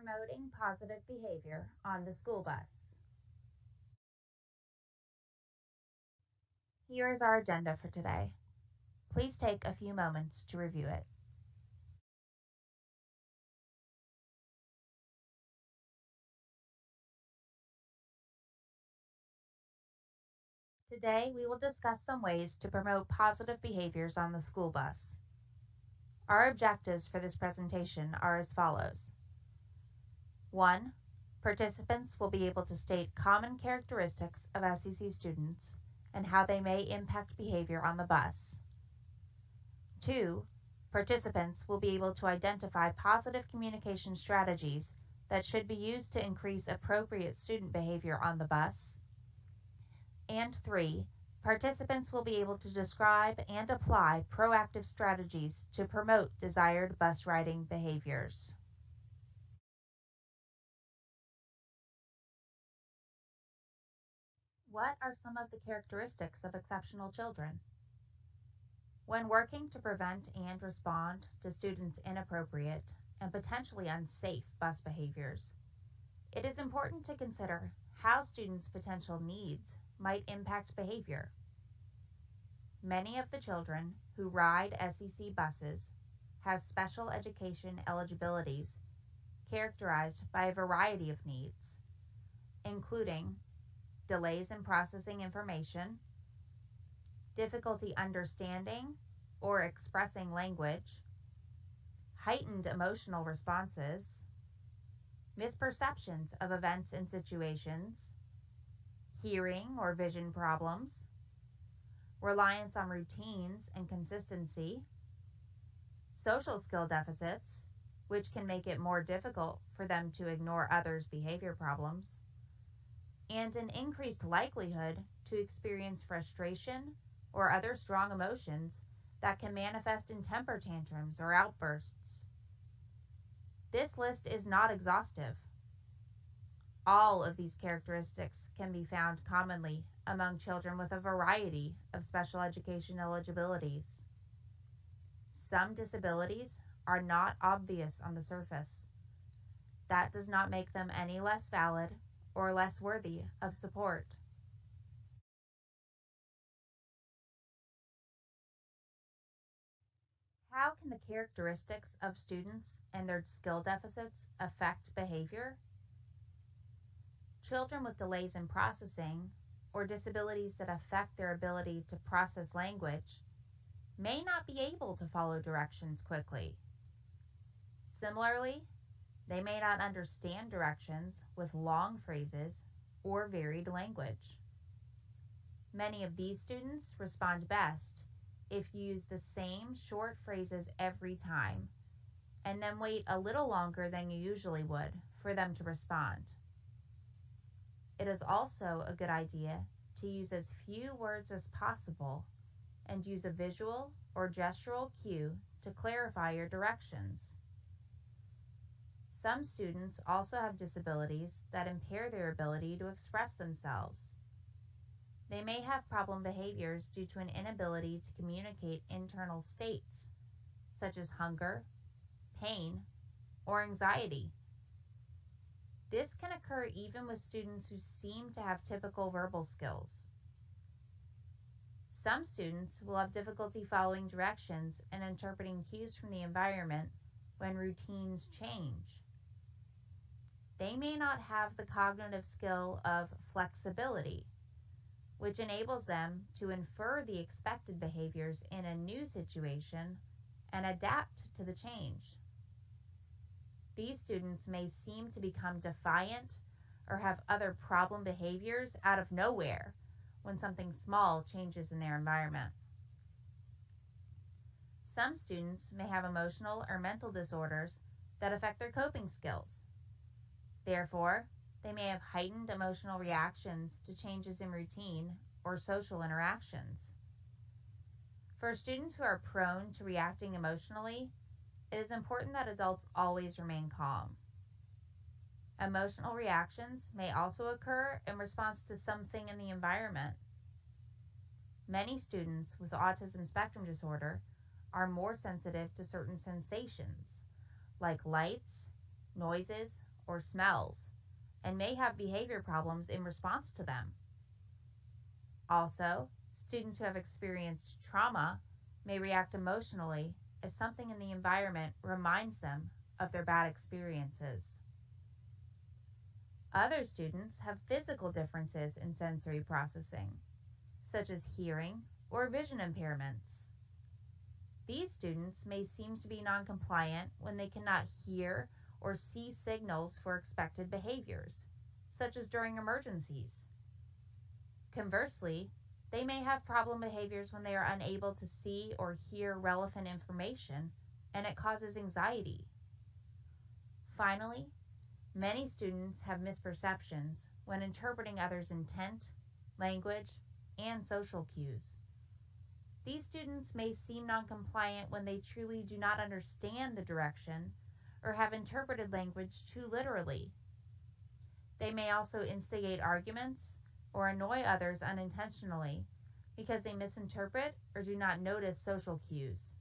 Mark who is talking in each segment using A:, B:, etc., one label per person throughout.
A: Promoting positive behavior on the school bus. Here is our agenda for today. Please take a few moments to review it. Today, we will discuss some ways to promote positive behaviors on the school bus. Our objectives for this presentation are as follows. 1. Participants will be able to state common characteristics of SEC students and how they may impact behavior on the bus. 2. Participants will be able to identify positive communication strategies that should be used to increase appropriate student behavior on the bus. And 3. Participants will be able to describe and apply proactive strategies to promote desired bus riding behaviors. What are some of the characteristics of exceptional children? When working to prevent and respond to students' inappropriate and potentially unsafe bus behaviors, it is important to consider how students' potential needs might impact behavior. Many of the children who ride SEC buses have special education eligibilities characterized by a variety of needs, including delays in processing information, difficulty understanding or expressing language, heightened emotional responses, misperceptions of events and situations, hearing or vision problems, reliance on routines and consistency, social skill deficits, which can make it more difficult for them to ignore others' behavior problems, and an increased likelihood to experience frustration or other strong emotions that can manifest in temper tantrums or outbursts. This list is not exhaustive. All of these characteristics can be found commonly among children with a variety of special education eligibilities. Some disabilities are not obvious on the surface. That does not make them any less valid or less worthy of support. How can the characteristics of students and their skill deficits affect behavior? Children with delays in processing or disabilities that affect their ability to process language may not be able to follow directions quickly. Similarly, they may not understand directions with long phrases or varied language. Many of these students respond best if you use the same short phrases every time, and then wait a little longer than you usually would for them to respond. It is also a good idea to use as few words as possible and use a visual or gestural cue to clarify your directions. Some students also have disabilities that impair their ability to express themselves. They may have problem behaviors due to an inability to communicate internal states, such as hunger, pain, or anxiety. This can occur even with students who seem to have typical verbal skills. Some students will have difficulty following directions and interpreting cues from the environment when routines change. They may not have the cognitive skill of flexibility, which enables them to infer the expected behaviors in a new situation and adapt to the change. These students may seem to become defiant or have other problem behaviors out of nowhere when something small changes in their environment. Some students may have emotional or mental disorders that affect their coping skills. Therefore, they may have heightened emotional reactions to changes in routine or social interactions. For students who are prone to reacting emotionally, it is important that adults always remain calm. Emotional reactions may also occur in response to something in the environment. Many students with autism spectrum disorder are more sensitive to certain sensations, like lights, noises, or smells and may have behavior problems in response to them. Also, students who have experienced trauma may react emotionally if something in the environment reminds them of their bad experiences. Other students have physical differences in sensory processing, such as hearing or vision impairments. These students may seem to be non-compliant when they cannot hear or see signals for expected behaviors, such as during emergencies. Conversely, they may have problem behaviors when they are unable to see or hear relevant information, and it causes anxiety. Finally, many students have misperceptions when interpreting others' intent, language, and social cues. These students may seem non-compliant when they truly do not understand the direction or have interpreted language too literally. They may also instigate arguments or annoy others unintentionally because they misinterpret or do not notice social cues.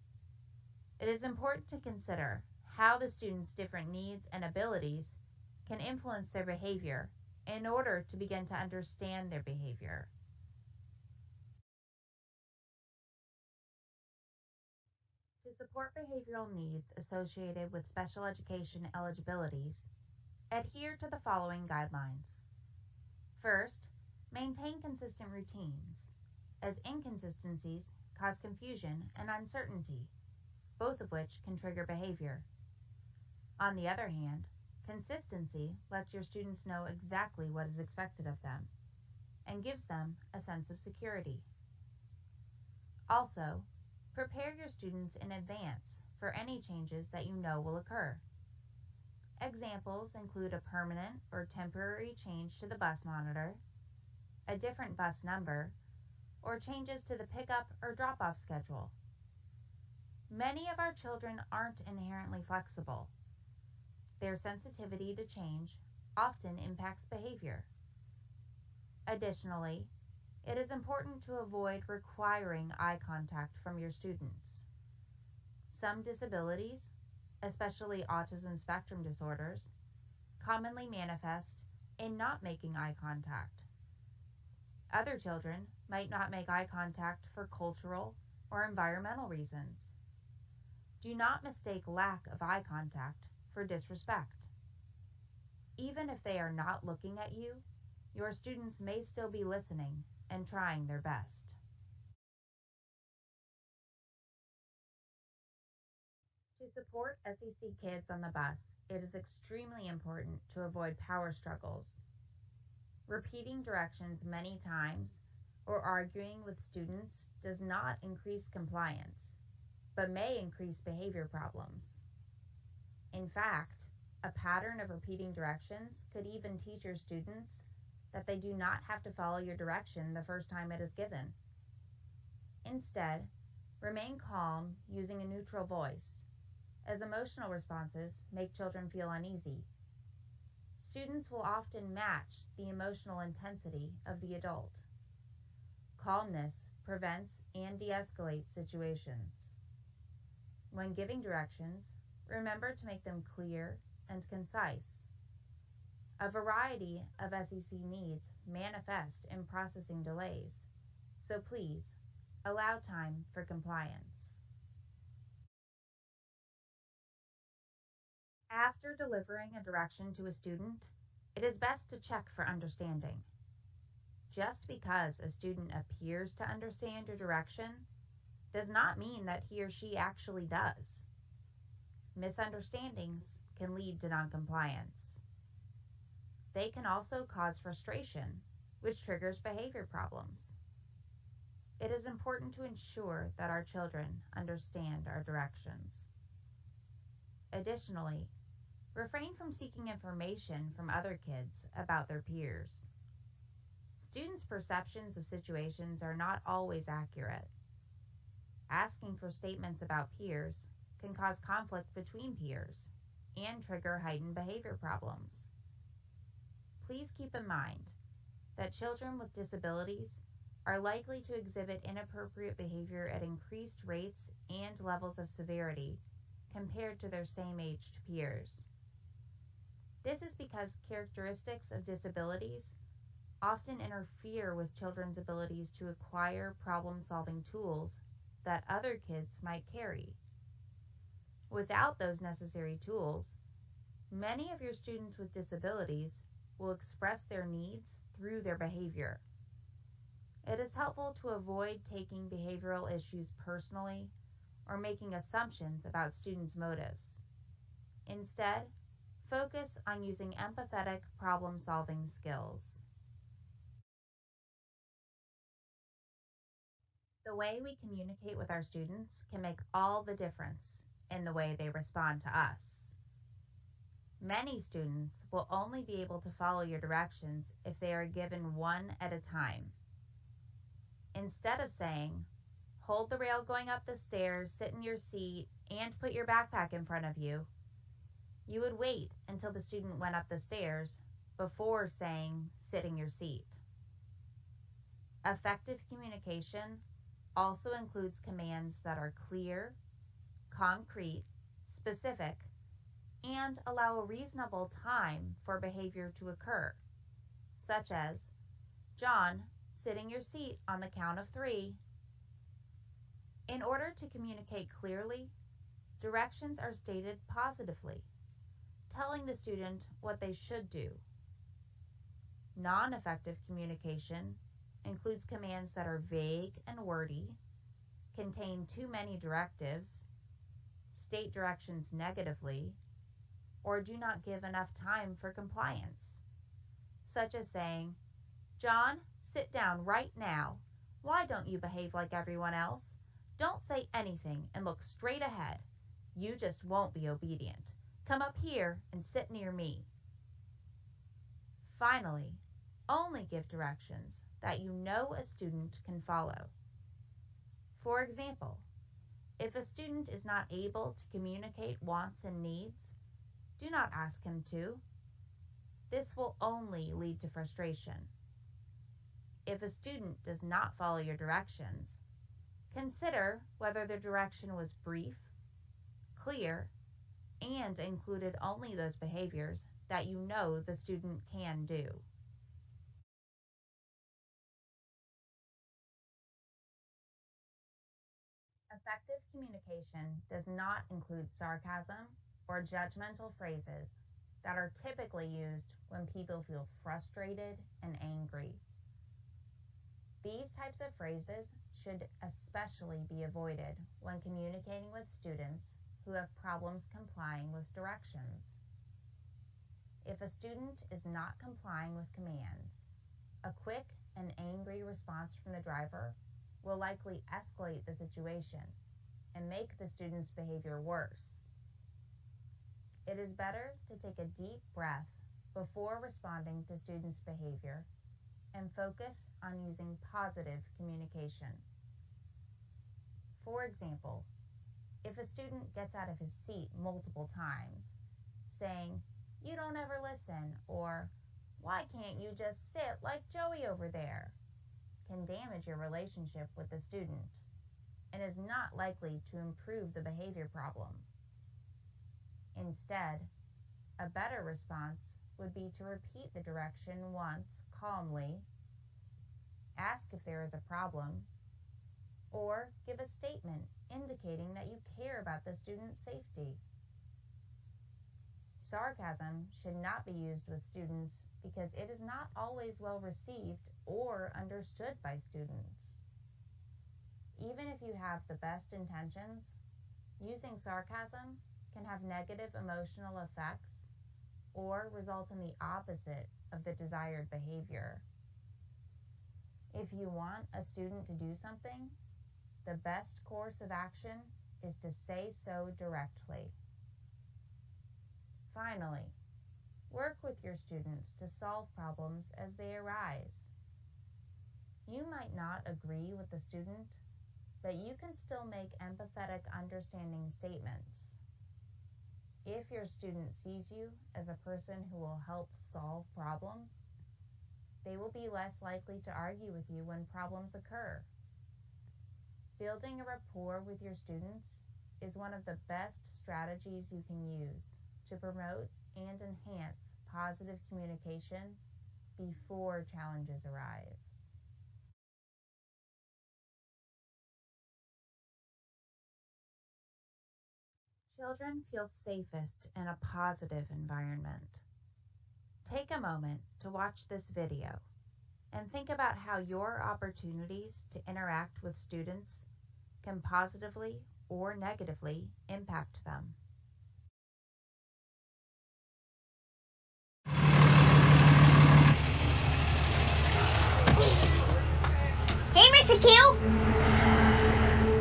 A: It is important to consider how the student's different needs and abilities can influence their behavior in order to begin to understand their behavior. To support behavioral needs associated with special education eligibilities, adhere to the following guidelines. First, maintain consistent routines, as inconsistencies cause confusion and uncertainty, both of which can trigger behavior. On the other hand, consistency lets your students know exactly what is expected of them and gives them a sense of security. Also, prepare your students in advance for any changes that you know will occur. Examples include a permanent or temporary change to the bus monitor, a different bus number, or changes to the pickup or drop-off schedule. Many of our children aren't inherently flexible. Their sensitivity to change often impacts behavior. Additionally, it is important to avoid requiring eye contact from your students. Some disabilities, especially autism spectrum disorders, commonly manifest in not making eye contact. Other children might not make eye contact for cultural or environmental reasons. Do not mistake lack of eye contact for disrespect. Even if they are not looking at you, your students may still be listening and trying their best. To support SEC kids on the bus, it is extremely important to avoid power struggles. Repeating directions many times or arguing with students does not increase compliance, but may increase behavior problems. In fact, a pattern of repeating directions could even teach your students that they do not have to follow your direction the first time it is given. Instead, remain calm using a neutral voice, as emotional responses make children feel uneasy. Students will often match the emotional intensity of the adult. Calmness prevents and de-escalates situations. When giving directions, remember to make them clear and concise. A variety of SEC needs manifest in processing delays, so please allow time for compliance. After delivering a direction to a student, it is best to check for understanding. Just because a student appears to understand your direction does not mean that he or she actually does. Misunderstandings can lead to noncompliance. They can also cause frustration, which triggers behavior problems. It is important to ensure that our children understand our directions. Additionally, refrain from seeking information from other kids about their peers. Students' perceptions of situations are not always accurate. Asking for statements about peers can cause conflict between peers and trigger heightened behavior problems. Please keep in mind that children with disabilities are likely to exhibit inappropriate behavior at increased rates and levels of severity compared to their same-aged peers. This is because characteristics of disabilities often interfere with children's abilities to acquire problem-solving tools that other kids might carry. Without those necessary tools, many of your students with disabilities will express their needs through their behavior. It is helpful to avoid taking behavioral issues personally or making assumptions about students' motives. Instead, focus on using empathetic problem-solving skills. The way we communicate with our students can make all the difference in the way they respond to us. Many students will only be able to follow your directions if they are given one at a time. Instead of saying, "Hold the rail going up the stairs, sit in your seat, and put your backpack in front of you," you would wait until the student went up the stairs before saying, "Sit in your seat." Effective communication also includes commands that are clear, concrete, specific, and allow a reasonable time for behavior to occur, such as, "John, sit in your seat on the count of 3. In order to communicate clearly, directions are stated positively, telling the student what they should do. Non-effective communication includes commands that are vague and wordy, contain too many directives, state directions negatively, or do not give enough time for compliance, such as saying, "John, sit down right now. Why don't you behave like everyone else? Don't say anything and look straight ahead. You just won't be obedient. Come up here and sit near me." Finally, only give directions that you know a student can follow. For example, if a student is not able to communicate wants and needs, do not ask him to. This will only lead to frustration. If a student does not follow your directions, consider whether the direction was brief, clear, and included only those behaviors that you know the student can do. Effective communication does not include sarcasm or judgmental phrases that are typically used when people feel frustrated and angry. These types of phrases should especially be avoided when communicating with students who have problems complying with directions. If a student is not complying with commands, a quick and angry response from the driver will likely escalate the situation and make the student's behavior worse. It is better to take a deep breath before responding to students' behavior and focus on using positive communication. For example, if a student gets out of his seat multiple times, saying, "You don't ever listen," or "Why can't you just sit like Joey over there?" can damage your relationship with the student and is not likely to improve the behavior problem. Instead, a better response would be to repeat the direction once calmly, ask if there is a problem, or give a statement indicating that you care about the student's safety. Sarcasm should not be used with students because it is not always well received or understood by students. Even if you have the best intentions, using sarcasm can have negative emotional effects or result in the opposite of the desired behavior. If you want a student to do something, the best course of action is to say so directly. Finally, work with your students to solve problems as they arise. You might not agree with the student, but you can still make empathetic, understanding statements. If your student sees you as a person who will help solve problems, they will be less likely to argue with you when problems occur. Building a rapport with your students is one of the best strategies you can use to promote and enhance positive communication before challenges arrive. Children feel safest in a positive environment. Take a moment to watch this video and think about how your opportunities to interact with students can positively or negatively impact them.
B: Hey, Mr. Q!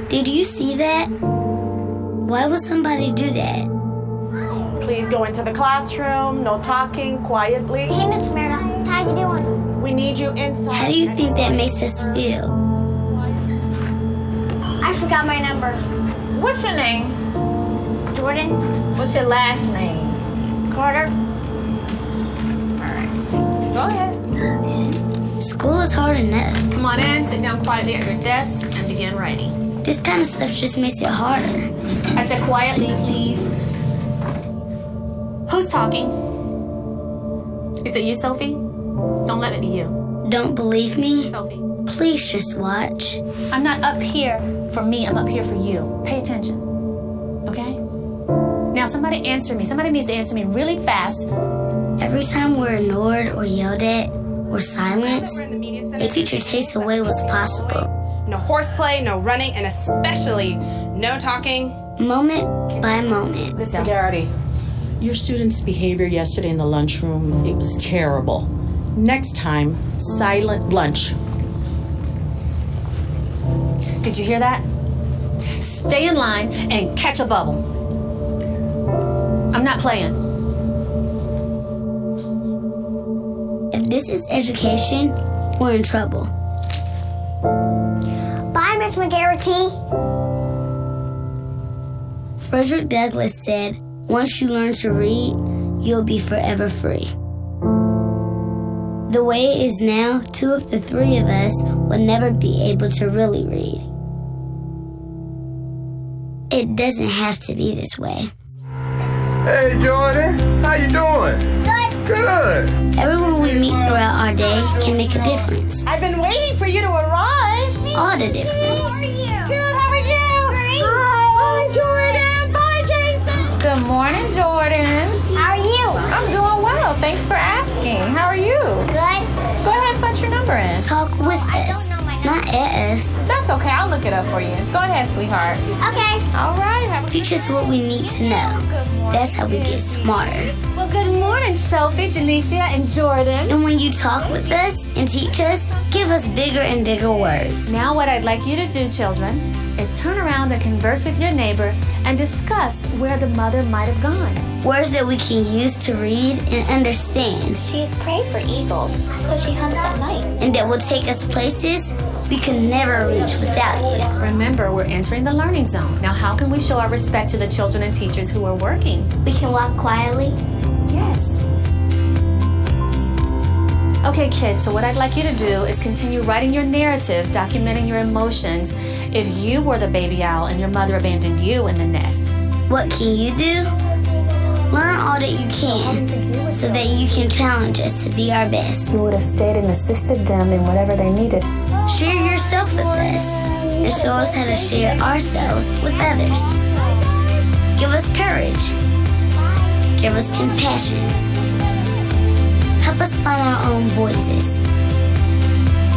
B: Did you see that? Why would somebody do that?
C: Please go into the classroom, no talking, quietly.
B: Hey, Miss Merida, how you doing?
C: We need you inside.
B: How do you think that makes us feel? I forgot my number.
D: What's your name?
B: Jordan?
D: What's your last name?
B: Carter?
D: Alright. Go ahead.
B: School is hard enough.
E: Come on in, sit down quietly at your desks, and begin writing.
B: This kind of stuff just makes it harder.
E: I said quietly, please. Who's talking? Is it you, Sophie? Don't let it be you.
B: Don't believe me?
E: Sophie.
B: Please just watch.
E: I'm not up here for me, I'm up here for you. Pay attention. Okay? Now somebody answer me. Somebody needs to answer me really fast.
B: Every time we're ignored or yelled at or silenced, a teacher takes away what's possible.
F: No horseplay, no running, and especially no talking.
B: Moment by moment.
C: Mr. Garrity, your student's behavior yesterday in the lunchroom, it was terrible. Next time, silent lunch.
E: Did you hear that? Stay in line and catch a bubble. I'm not playing.
B: If this is education, we're in trouble. Bye, Miss McGarrity. Frederick Douglass said, once you learn to read, you'll be forever free. The way it is now, 2 of the 3 of us will never be able to really read. It doesn't have to be this way.
G: Hey, Jordan. How you doing? Good.
B: Everyone we meet throughout our day can make a difference.
C: I've been waiting for you to arrive.
B: All the difference.
C: Good, how are you? Great. Hi, Jordan. Bye, Jason.
D: Good morning, Jordan.
B: How are you?
D: I'm doing well. Thanks for asking. How are you?
B: Good.
D: Go ahead and punch your number in.
B: Talk with us, not at us.
D: That's okay. I'll look it up for you. Go ahead, sweetheart.
B: Okay.
D: All right. Have a
B: Teach us what we need to know.
D: good morning.
B: That's how we get smarter.
E: Well, good morning, Sophie, Janicia, and Jordan.
B: And when you talk with us and teach us, give us bigger and bigger words.
E: Now what I'd like you to do, children, is turn around and converse with your neighbor and discuss where the mother might have gone.
B: Words that we can use to read and understand.
H: She's prey for eagles, so she hunts at night.
B: And that will take us places we can never reach without you.
E: Remember, we're entering the learning zone. Now, how can we show our respect to the children and teachers who are working?
B: We can walk quietly.
E: Yes. Okay, kids, so what I'd like you to do is continue writing your narrative, documenting your emotions if you were the baby owl and your mother abandoned you in the nest.
B: What can you do? Learn all that you can so that you can challenge us to be our best.
E: You would have stayed and assisted them in whatever they needed.
B: Share yourself with us and show us how to share ourselves with others. Give us courage. Give us compassion. Help us find our own voices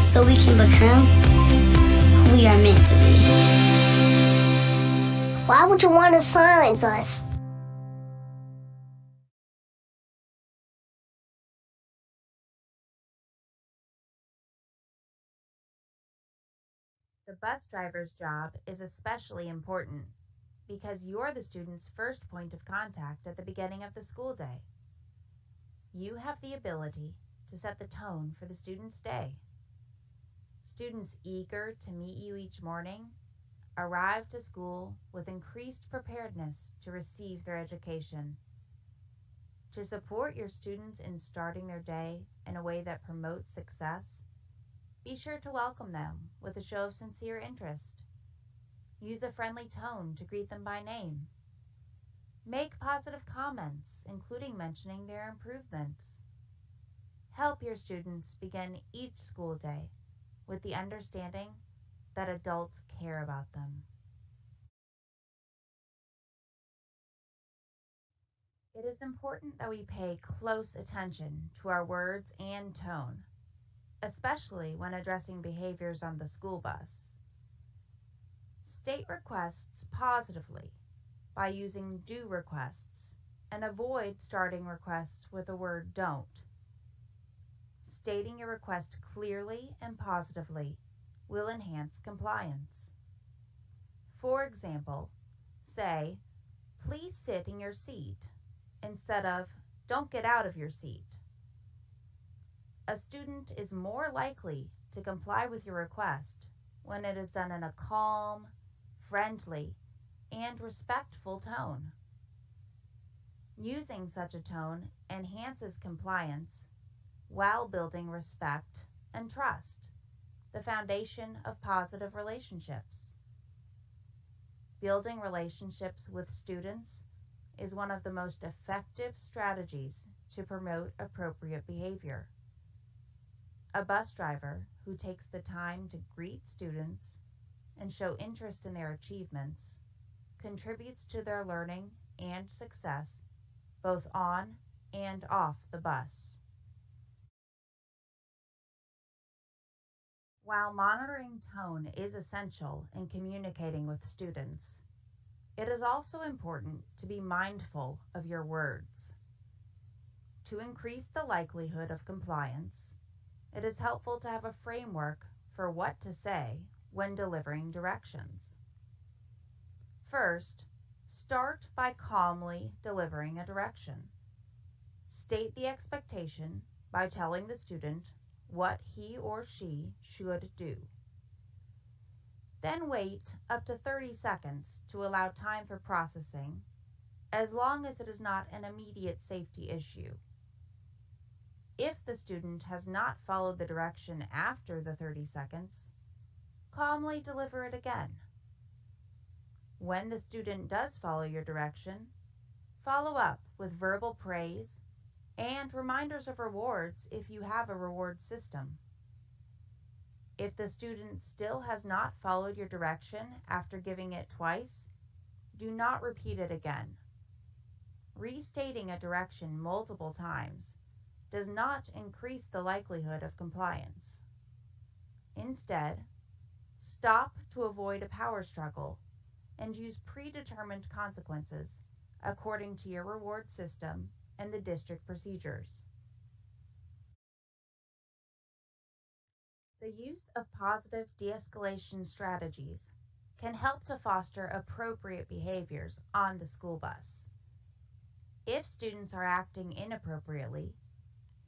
B: so we can become who we are meant to be.
H: Why would you want to silence us?
A: The bus driver's job is especially important because you're the student's first point of contact at the beginning of the school day. You have the ability to set the tone for the student's day. Students eager to meet you each morning arrive to school with increased preparedness to receive their education. To support your students in starting their day in a way that promotes success, be sure to welcome them with a show of sincere interest. Use a friendly tone to greet them by name. Make positive comments, including mentioning their improvements. Help your students begin each school day with the understanding that adults care about them. It is important that we pay close attention to our words and tone, especially when addressing behaviors on the school bus. State requests positively by using do requests and avoid starting requests with the word don't. Stating your request clearly and positively will enhance compliance. For example, say, "Please sit in your seat," instead of "Don't get out of your seat." A student is more likely to comply with your request when it is done in a calm, friendly, and respectful tone. Using such a tone enhances compliance while building respect and trust, the foundation of positive relationships. Building relationships with students is one of the most effective strategies to promote appropriate behavior. A bus driver who takes the time to greet students and show interest in their achievements contributes to their learning and success both on and off the bus. While monitoring tone is essential in communicating with students, it is also important to be mindful of your words. To increase the likelihood of compliance, it is helpful to have a framework for what to say when delivering directions. First, start by calmly delivering a direction. State the expectation by telling the student what he or she should do. Then wait up to 30 seconds to allow time for processing, as long as it is not an immediate safety issue. If the student has not followed the direction after the 30 seconds, calmly deliver it again. When the student does follow your direction, follow up with verbal praise and reminders of rewards if you have a reward system. If the student still has not followed your direction after giving it twice, do not repeat it again. Restating a direction multiple times does not increase the likelihood of compliance. Instead, stop to avoid a power struggle and use predetermined consequences according to your reward system and the district procedures. The use of positive de-escalation strategies can help to foster appropriate behaviors on the school bus. If students are acting inappropriately,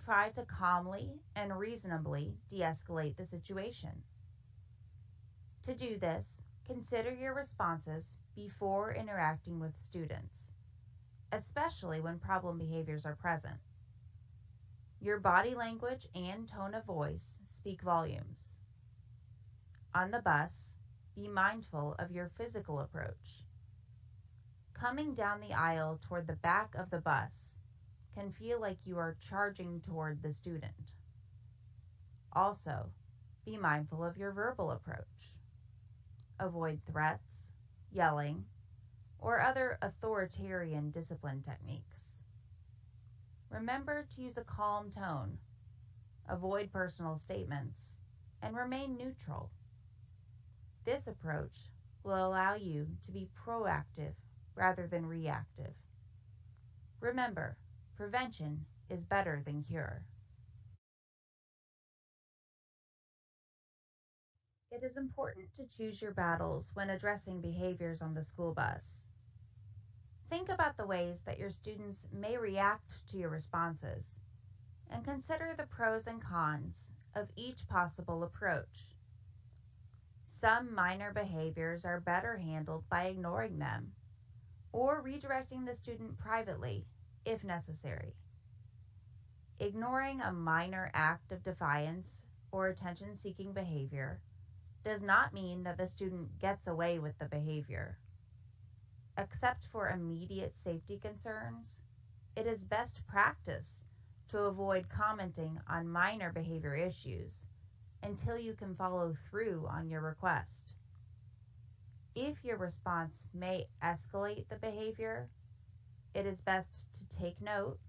A: try to calmly and reasonably de-escalate the situation. To do this, consider your responses before interacting with students, especially when problem behaviors are present. Your body language and tone of voice speak volumes. On the bus, be mindful of your physical approach. Coming down the aisle toward the back of the bus can feel like you are charging toward the student. Also, be mindful of your verbal approach. Avoid threats, yelling, or other authoritarian discipline techniques. Remember to use a calm tone, avoid personal statements, and remain neutral. This approach will allow you to be proactive rather than reactive. Remember, prevention is better than cure. It is important to choose your battles when addressing behaviors on the school bus. Think about the ways that your students may react to your responses, and consider the pros and cons of each possible approach. Some minor behaviors are better handled by ignoring them, or redirecting the student privately if necessary. Ignoring a minor act of defiance or attention-seeking behavior does not mean that the student gets away with the behavior. Except for immediate safety concerns, it is best practice to avoid commenting on minor behavior issues until you can follow through on your request. If your response may escalate the behavior, it is best to take note,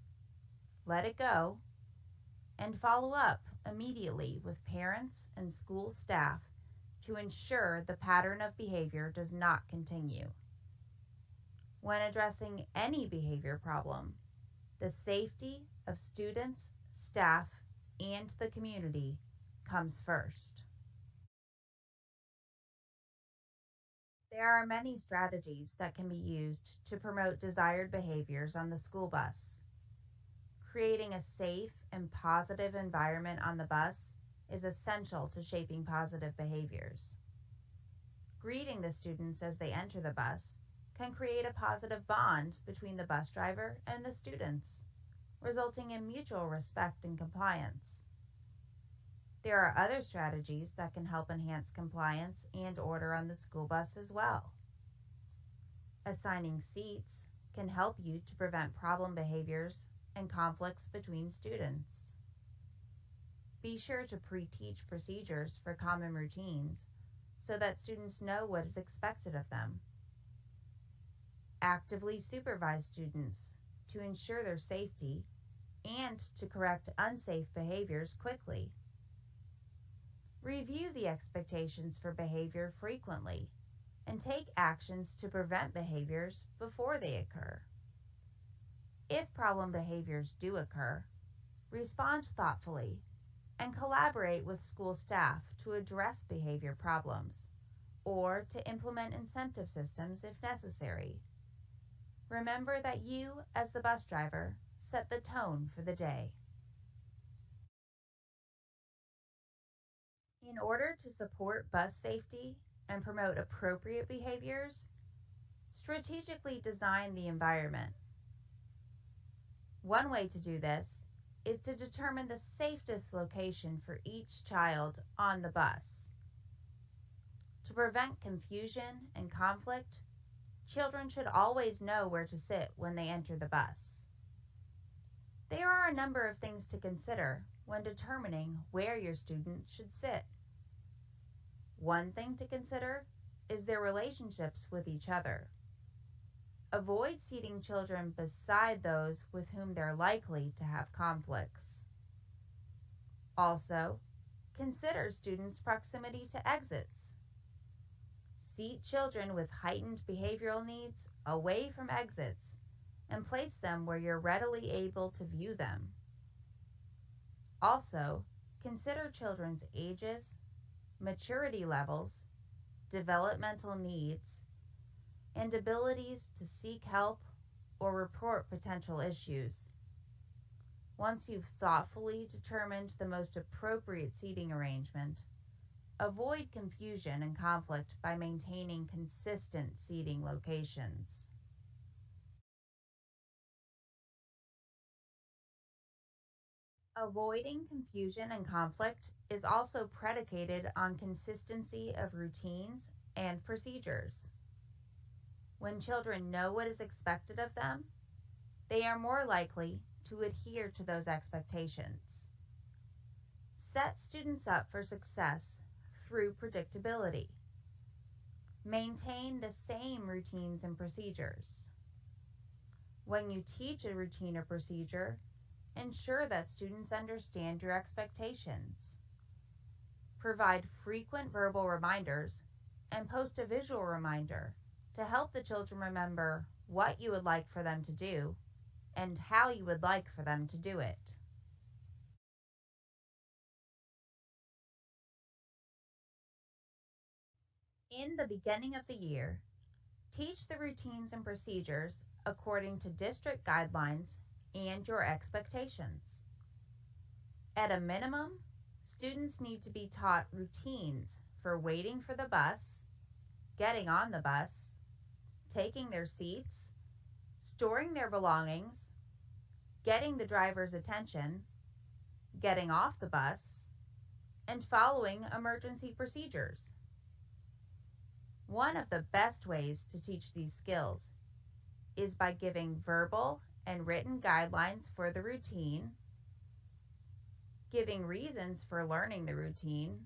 A: let it go, and follow up immediately with parents and school staff to ensure the pattern of behavior does not continue. When addressing any behavior problem, the safety of students, staff, and the community comes first. There are many strategies that can be used to promote desired behaviors on the school bus. Creating a safe and positive environment on the bus is essential to shaping positive behaviors. Greeting the students as they enter the bus can create a positive bond between the bus driver and the students, resulting in mutual respect and compliance. There are other strategies that can help enhance compliance and order on the school bus as well. Assigning seats can help you to prevent problem behaviors and conflicts between students. Be sure to pre-teach procedures for common routines so that students know what is expected of them. Actively supervise students to ensure their safety and to correct unsafe behaviors quickly. Review the expectations for behavior frequently and take actions to prevent behaviors before they occur. If problem behaviors do occur, respond thoughtfully and collaborate with school staff to address behavior problems or to implement incentive systems if necessary. Remember that you, as the bus driver, set the tone for the day. In order to support bus safety and promote appropriate behaviors, strategically design the environment. One way to do this is to determine the safest location for each child on the bus. To prevent confusion and conflict, children should always know where to sit when they enter the bus. There are a number of things to consider when determining where your student should sit. One thing to consider is their relationships with each other. Avoid seating children beside those with whom they're likely to have conflicts. Also, consider students' proximity to exits. Seat children with heightened behavioral needs away from exits and place them where you're readily able to view them. Also, consider children's ages, maturity levels, developmental needs, and abilities to seek help or report potential issues. Once you've thoughtfully determined the most appropriate seating arrangement, avoid confusion and conflict by maintaining consistent seating locations. Avoiding confusion and conflict is also predicated on consistency of routines and procedures. When children know what is expected of them, they are more likely to adhere to those expectations. Set students up for success through predictability. Maintain the same routines and procedures. When you teach a routine or procedure, ensure that students understand your expectations. Provide frequent verbal reminders and post a visual reminder to help the children remember what you would like for them to do and how you would like for them to do it. In the beginning of the year, teach the routines and procedures according to district guidelines and your expectations. At a minimum, students need to be taught routines for waiting for the bus, getting on the bus, taking their seats, storing their belongings, getting the driver's attention, getting off the bus, and following emergency procedures. One of the best ways to teach these skills is by giving verbal and written guidelines for the routine, giving reasons for learning the routine,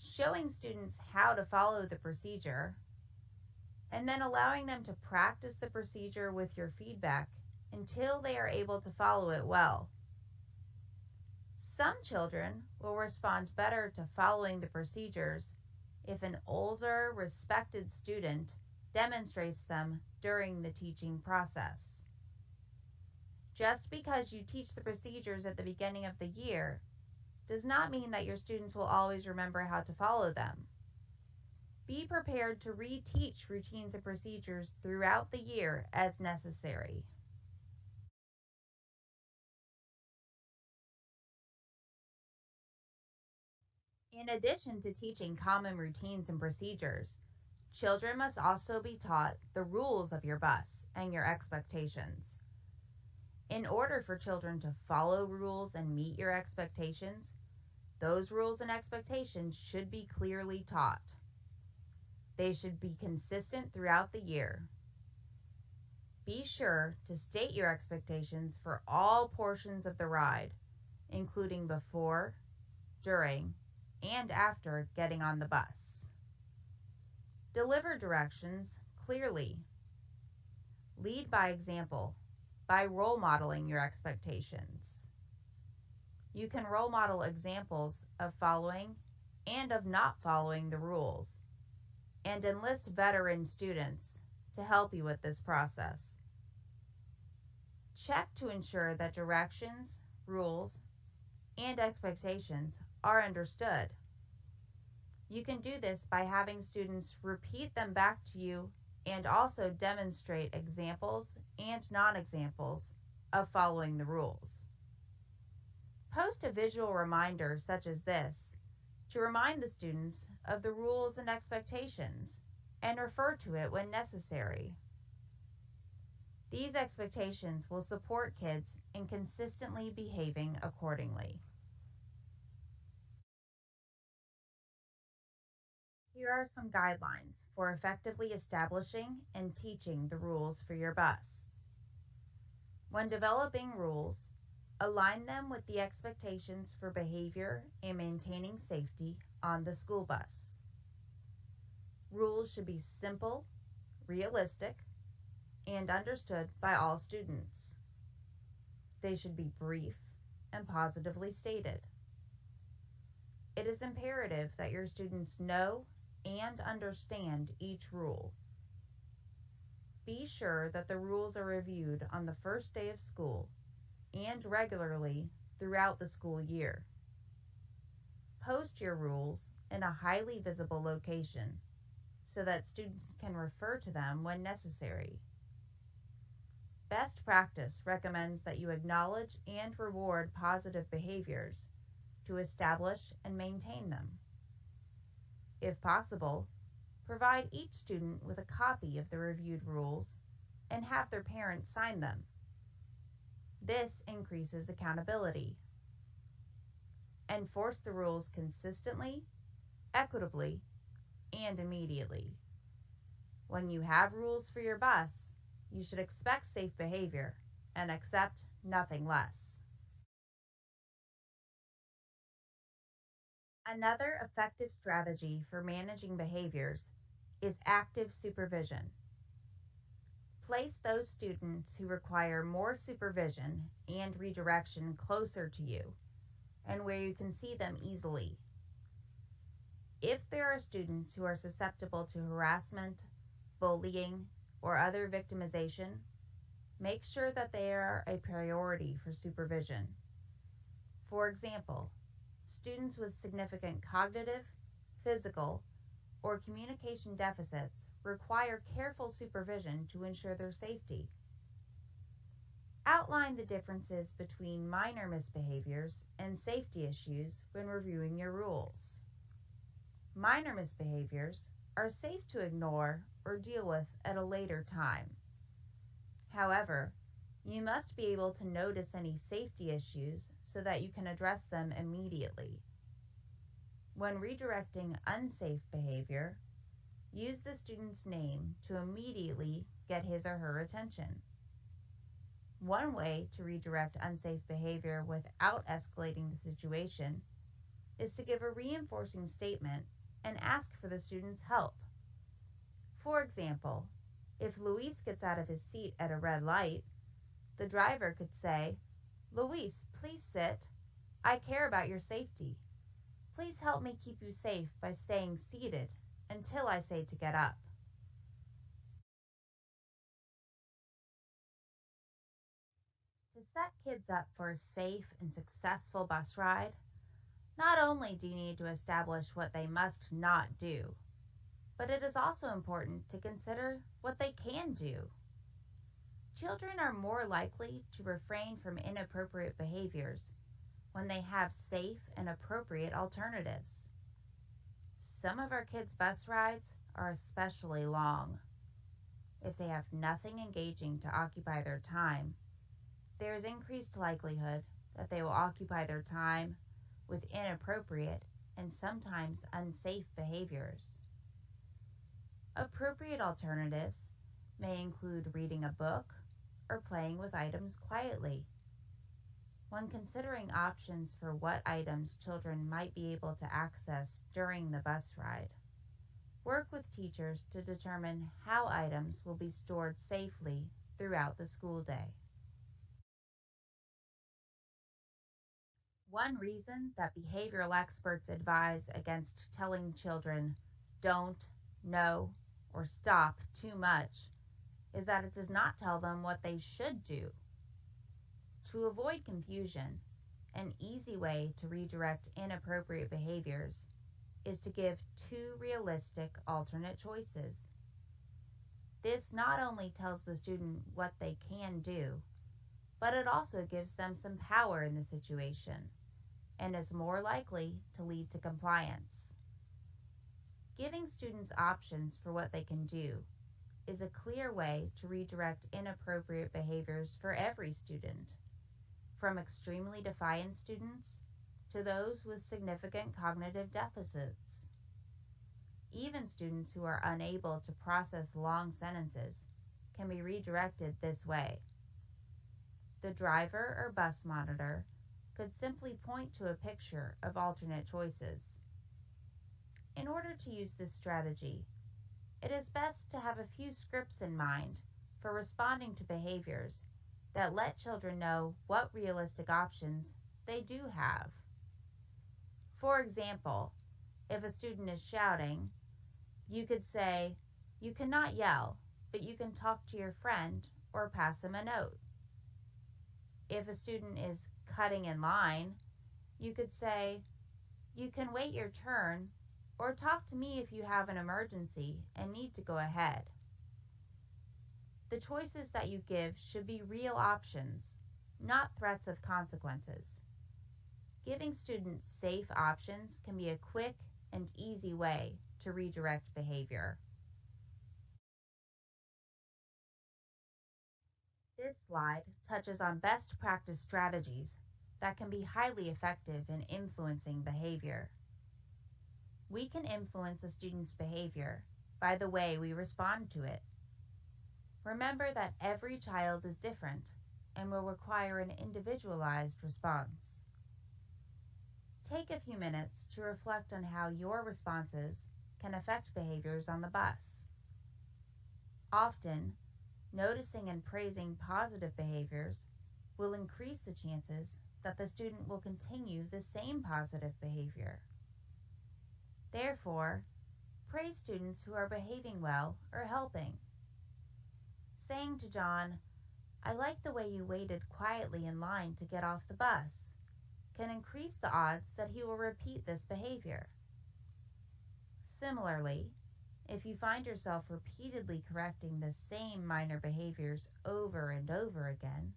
A: showing students how to follow the procedure, and then allowing them to practice the procedure with your feedback until they are able to follow it well. Some children will respond better to following the procedures if an older, respected student demonstrates them during the teaching process. Just because you teach the procedures at the beginning of the year does not mean that your students will always remember how to follow them. Be prepared to reteach routines and procedures throughout the year as necessary. In addition to teaching common routines and procedures, children must also be taught the rules of your bus and your expectations. In order for children to follow rules and meet your expectations, those rules and expectations should be clearly taught. They should be consistent throughout the year. Be sure to state your expectations for all portions of the ride, including before, during, and after getting on the bus. Deliver directions clearly. Lead by example by role modeling your expectations. You can role model examples of following and of not following the rules, and enlist veteran students to help you with this process. Check to ensure that directions, rules, and expectations are understood. You can do this by having students repeat them back to you and also demonstrate examples and non-examples of following the rules. Post a visual reminder such as this to remind the students of the rules and expectations and refer to it when necessary. These expectations will support kids in consistently behaving accordingly. Here are some guidelines for effectively establishing and teaching the rules for your bus. When developing rules, align them with the expectations for behavior and maintaining safety on the school bus. Rules should be simple, realistic, and understood by all students. They should be brief and positively stated. It is imperative that your students know and understand each rule. Be sure that the rules are reviewed on the first day of school and regularly throughout the school year. Post your rules in a highly visible location so that students can refer to them when necessary. Best practice recommends that you acknowledge and reward positive behaviors to establish and maintain them. If possible, provide each student with a copy of the reviewed rules and have their parents sign them. This increases accountability. Enforce the rules consistently, equitably, and immediately. When you have rules for your bus, you should expect safe behavior and accept nothing less. Another effective strategy for managing behaviors is active supervision. Place those students who require more supervision and redirection closer to you and where you can see them easily. If there are students who are susceptible to harassment, bullying, or other victimization, make sure that they are a priority for supervision. For example, students with significant cognitive, physical, or communication deficits require careful supervision to ensure their safety. Outline the differences between minor misbehaviors and safety issues when reviewing your rules. Minor misbehaviors are safe to ignore or deal with at a later time. However, you must be able to notice any safety issues so that you can address them immediately. When redirecting unsafe behavior, use the student's name to immediately get his or her attention. One way to redirect unsafe behavior without escalating the situation is to give a reinforcing statement and ask for the student's help. For example, if Luis gets out of his seat at a red light, the driver could say, "Luis, please sit. I care about your safety. Please help me keep you safe by staying seated until I say to get up." To set kids up for a safe and successful bus ride, not only do you need to establish what they must not do, but it is also important to consider what they can do. Children are more likely to refrain from inappropriate behaviors when they have safe and appropriate alternatives. Some of our kids' bus rides are especially long. If they have nothing engaging to occupy their time, there is increased likelihood that they will occupy their time with inappropriate and sometimes unsafe behaviors. Appropriate alternatives may include reading a book or playing with items quietly. When considering options for what items children might be able to access during the bus ride, work with teachers to determine how items will be stored safely throughout the school day. One reason that behavioral experts advise against telling children "don't," "no," or "stop" too much is that it does not tell them what they should do. To avoid confusion, an easy way to redirect inappropriate behaviors is to give 2 realistic alternate choices. This not only tells the student what they can do, but it also gives them some power in the situation and is more likely to lead to compliance. Giving students options for what they can do is a clear way to redirect inappropriate behaviors for every student, from extremely defiant students to those with significant cognitive deficits. Even students who are unable to process long sentences can be redirected this way. The driver or bus monitor could simply point to a picture of alternate choices. In order to use this strategy, it is best to have a few scripts in mind for responding to behaviors that let children know what realistic options they do have. For example, if a student is shouting, you could say, "You cannot yell, but you can talk to your friend or pass him a note." If a student is cutting in line, you could say, "You can wait your turn or talk to me if you have an emergency and need to go ahead." The choices that you give should be real options, not threats of consequences. Giving students safe options can be a quick and easy way to redirect behavior. This slide touches on best practice strategies that can be highly effective in influencing behavior. We can influence a student's behavior by the way we respond to it. Remember that every child is different and will require an individualized response. Take a few minutes to reflect on how your responses can affect behaviors on the bus. Often, noticing and praising positive behaviors will increase the chances that the student will continue the same positive behavior. Therefore, praise students who are behaving well or helping. Saying to John, "I like the way you waited quietly in line to get off the bus," can increase the odds that he will repeat this behavior. Similarly, if you find yourself repeatedly correcting the same minor behaviors over and over again,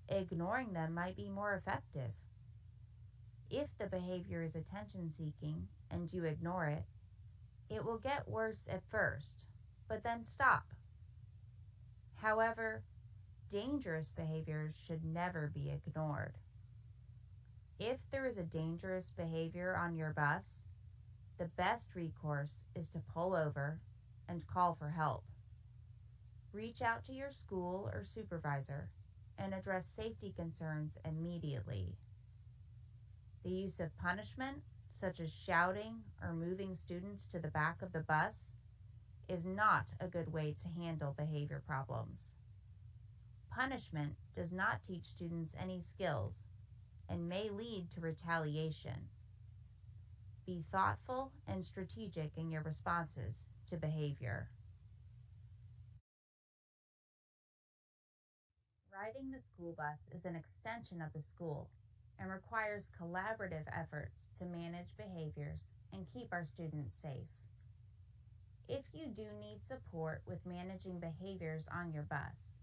A: ignoring them might be more effective. If the behavior is attention-seeking and you ignore it, it will get worse at first, but then stop. However, dangerous behaviors should never be ignored. If there is a dangerous behavior on your bus, the best recourse is to pull over and call for help. Reach out to your school or supervisor and address safety concerns immediately. The use of punishment, such as shouting or moving students to the back of the bus, is not a good way to handle behavior problems. Punishment does not teach students any skills and may lead to retaliation. Be thoughtful and strategic in your responses to behavior. Riding the school bus is an extension of the school and requires collaborative efforts to manage behaviors and keep our students safe. If you do need support with managing behaviors on your bus,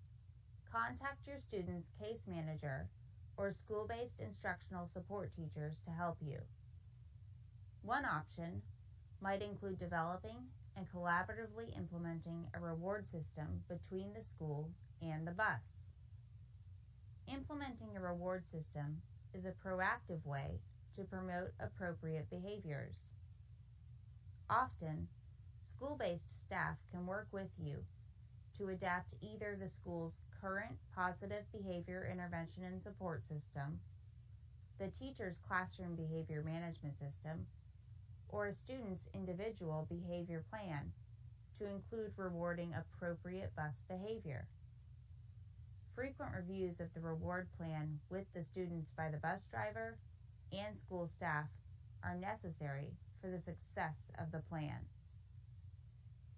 A: contact your student's case manager or school-based instructional support teachers to help you. One option might include developing and collaboratively implementing a reward system between the school and the bus. Implementing a reward system is a proactive way to promote appropriate behaviors. Often, school-based staff can work with you to adapt either the school's current positive behavior intervention and support system, the teacher's classroom behavior management system, or a student's individual behavior plan to include rewarding appropriate bus behavior. Frequent reviews of the reward plan with the students by the bus driver and school staff are necessary for the success of the plan.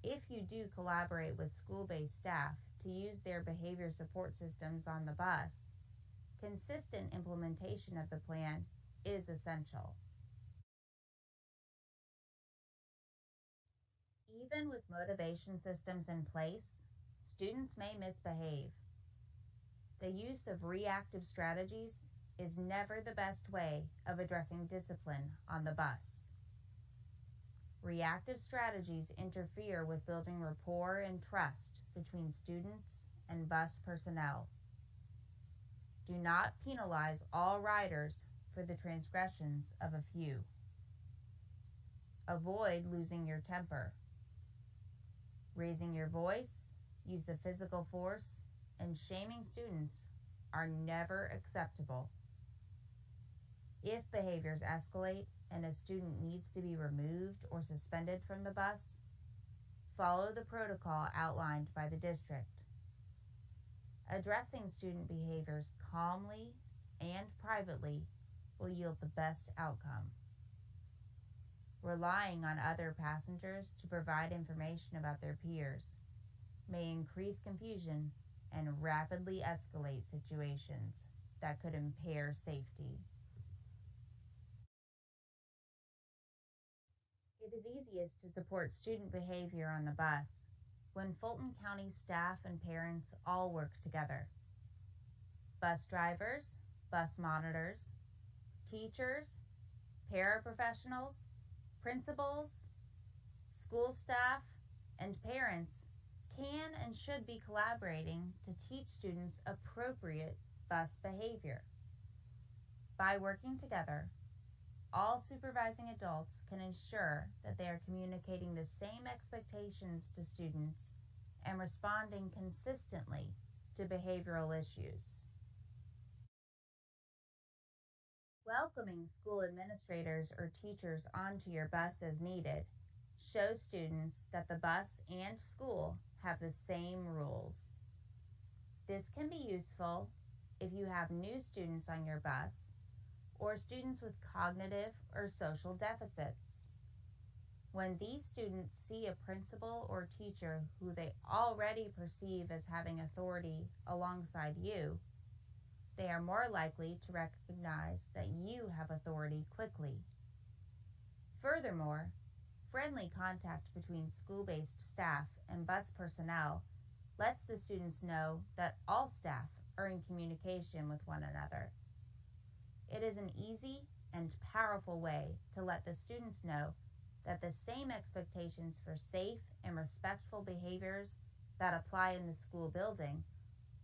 A: If you do collaborate with school-based staff to use their behavior support systems on the bus, consistent implementation of the plan is essential. Even with motivation systems in place, students may misbehave. The use of reactive strategies is never the best way of addressing discipline on the bus. Reactive strategies interfere with building rapport and trust between students and bus personnel. Do not penalize all riders for the transgressions of a few. Avoid losing your temper. Raising your voice, use of physical force, and shaming students are never acceptable. If behaviors escalate and a student needs to be removed or suspended from the bus, follow the protocol outlined by the district. Addressing student behaviors calmly and privately will yield the best outcome. Relying on other passengers to provide information about their peers may increase confusion and rapidly escalate situations that could impair safety. It is easiest to support student behavior on the bus when Fulton County staff and parents all work together. Bus drivers, bus monitors, teachers, paraprofessionals, principals, school staff, and parents can and should be collaborating to teach students appropriate bus behavior. By working together, all supervising adults can ensure that they are communicating the same expectations to students and responding consistently to behavioral issues. Welcoming school administrators or teachers onto your bus as needed shows students that the bus and school have the same rules. This can be useful if you have new students on your bus or students with cognitive or social deficits. When these students see a principal or teacher who they already perceive as having authority alongside you, they are more likely to recognize that you have authority quickly. Furthermore, friendly contact between school-based staff and bus personnel lets the students know that all staff are in communication with one another. It is an easy and powerful way to let the students know that the same expectations for safe and respectful behaviors that apply in the school building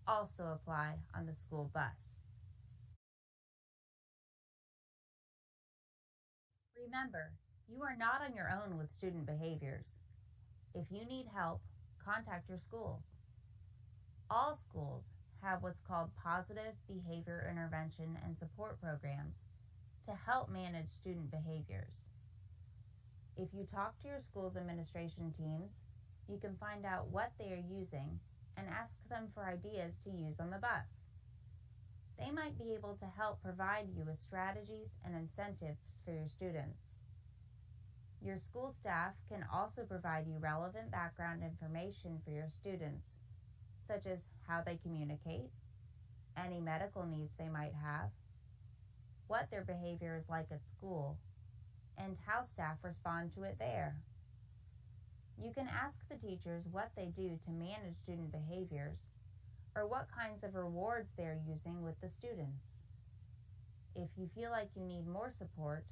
A: also apply on the school bus. Remember, you are not on your own with student behaviors. If you need help, contact your schools. All schools have what's called positive behavior intervention and support programs to help manage student behaviors. If you talk to your school's administration teams, you can find out what they are using and ask them for ideas to use on the bus. They might be able to help provide you with strategies and incentives for your students. Your school staff can also provide you relevant background information for your students, such as how they communicate, any medical needs they might have, what their behavior is like at school, and how staff respond to it there. You can ask the teachers what they do to manage student behaviors or what kinds of rewards they are using with the students. If you feel like you need more support,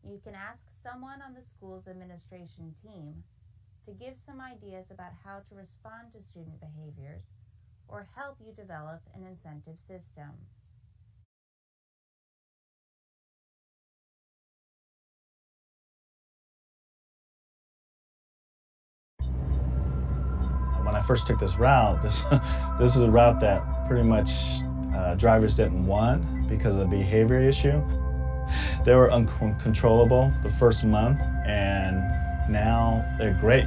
A: you can ask someone on the school's administration team to give some ideas about how to respond to student behaviors or help you develop an incentive system.
I: When I first took this route, this is a route that pretty much drivers didn't want because of the behavior issue. They were uncontrollable the first month, and now they're great.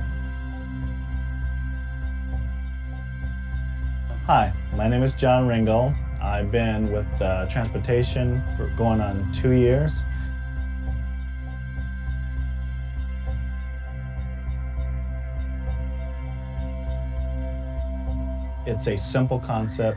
I: Hi, my name is John Ringgold. I've been with transportation for going on 2 years. It's a simple concept,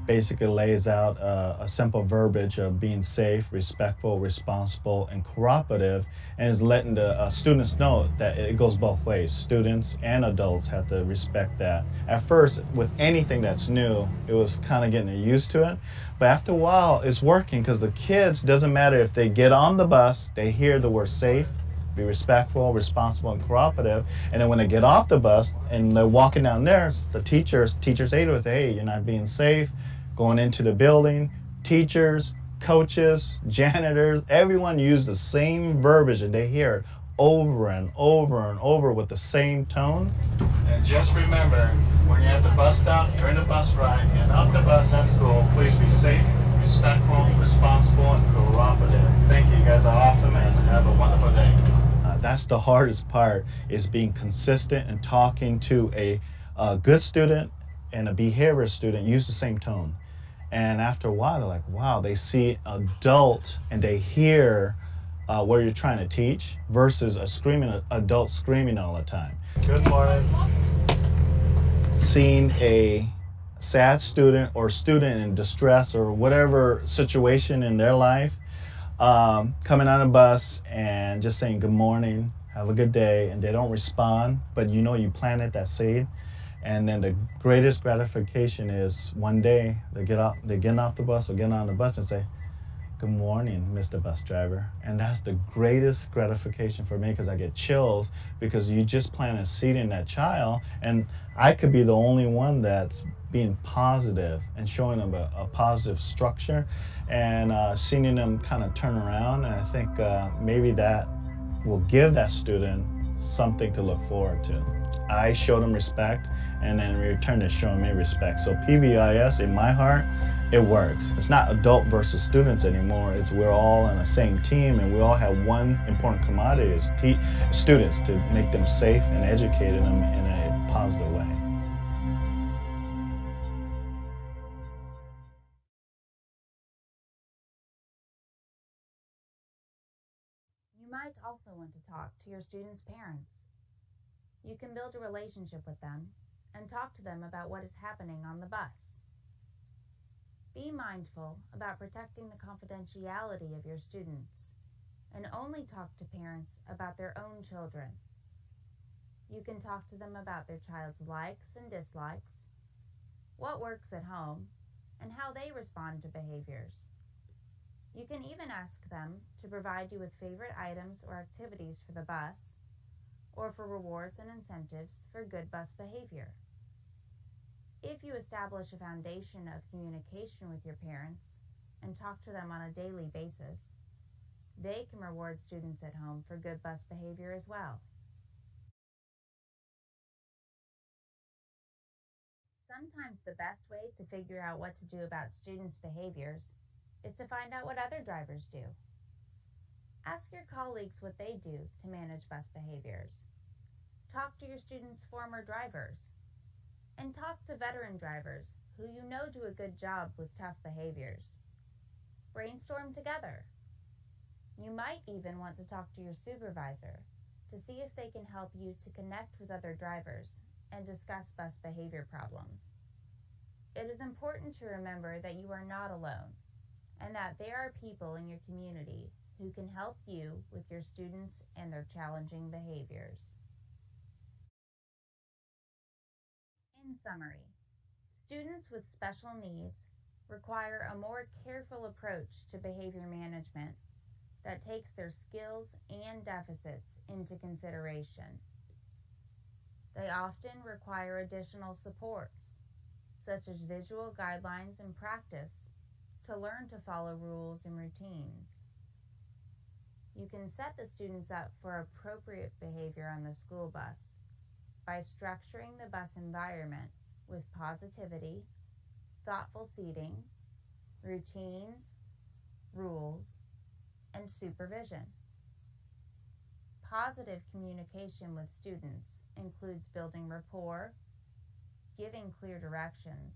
I: basically lays out a simple verbiage of being safe, respectful, responsible, and cooperative, and is letting the students know that it goes both ways. Students and adults have to respect that. At first, with anything that's new, it was kind of getting used to it, but after a while, it's working because the kids, doesn't matter if they get on the bus, they hear the word safe, be respectful, responsible, and cooperative. And then when they get off the bus and they're walking down there, the teachers aid with, hey, you're not being safe, going into the building. Teachers, coaches, janitors, everyone use the same verbiage and they hear it over and over and over with the same tone. And just remember, when you're at the bus stop, you're in the bus ride, and off the bus at school, please be safe, respectful, responsible, and cooperative. Thank you. You guys are awesome, and have a wonderful day. That's the hardest part, is being consistent and talking to a good student and a behavior student use the same tone. And after a while, they're like, wow, they see adult and they hear what you're trying to teach versus a screaming adult screaming all the time. Good morning. Seeing a sad student or student in distress or whatever situation in their life, coming on a bus and just saying good morning, have a good day, and they don't respond, but you know you planted that seed. And then the greatest gratification is one day they're getting off the bus or getting on the bus and say, good morning, Mr. Bus Driver. And that's the greatest gratification for me, because I get chills, because you just planted a seed in that child, and I could be the only one that's being positive and showing them a positive structure, and seeing them kind of turn around. And I think maybe that will give that student something to look forward to. I show them respect, and then in return they're showing me respect. So PBIS, in my heart, it works. It's not adult versus students anymore. It's we're all on the same team, and we all have one important commodity as students, to make them safe and educating them in a positive way.
A: You might also want to talk to your students' parents. You can build a relationship with them and talk to them about what is happening on the bus. Be mindful about protecting the confidentiality of your students, and only talk to parents about their own children. You can talk to them about their child's likes and dislikes, what works at home, and how they respond to behaviors. You can even ask them to provide you with favorite items or activities for the bus, or for rewards and incentives for good bus behavior. If you establish a foundation of communication with your parents and talk to them on a daily basis, they can reward students at home for good bus behavior as well. Sometimes the best way to figure out what to do about students' behaviors is to find out what other drivers do. Ask your colleagues what they do to manage bus behaviors. Talk to your students' former drivers. And talk to veteran drivers who you know do a good job with tough behaviors. Brainstorm together. You might even want to talk to your supervisor to see if they can help you to connect with other drivers and discuss bus behavior problems. It is important to remember that you are not alone and that there are people in your community who can help you with your students and their challenging behaviors. In summary, students with special needs require a more careful approach to behavior management that takes their skills and deficits into consideration. They often require additional supports, such as visual guidelines and practice, to learn to follow rules and routines. You can set the students up for appropriate behavior on the school bus by structuring the bus environment with positivity, thoughtful seating, routines, rules, and supervision. Positive communication with students includes building rapport, giving clear directions,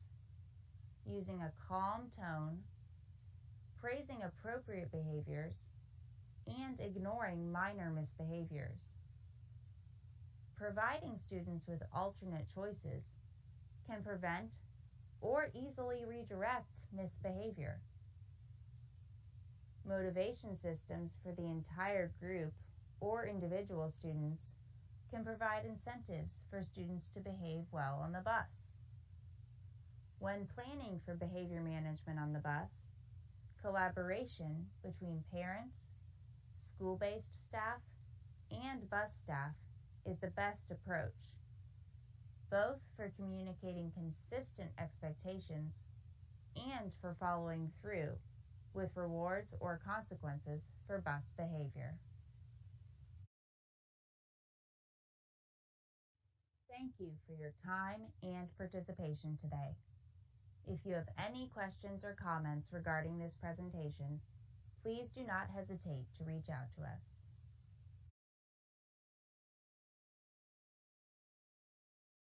A: using a calm tone, praising appropriate behaviors, and ignoring minor misbehaviors. Providing students with alternate choices can prevent or easily redirect misbehavior. Motivation systems for the entire group or individual students can provide incentives for students to behave well on the bus. When planning for behavior management on the bus, collaboration between parents, school-based staff, and bus staff is the best approach, both for communicating consistent expectations and for following through with rewards or consequences for bus behavior. Thank you for your time and participation today. If you have any questions or comments regarding this presentation, please do not hesitate to reach out to us.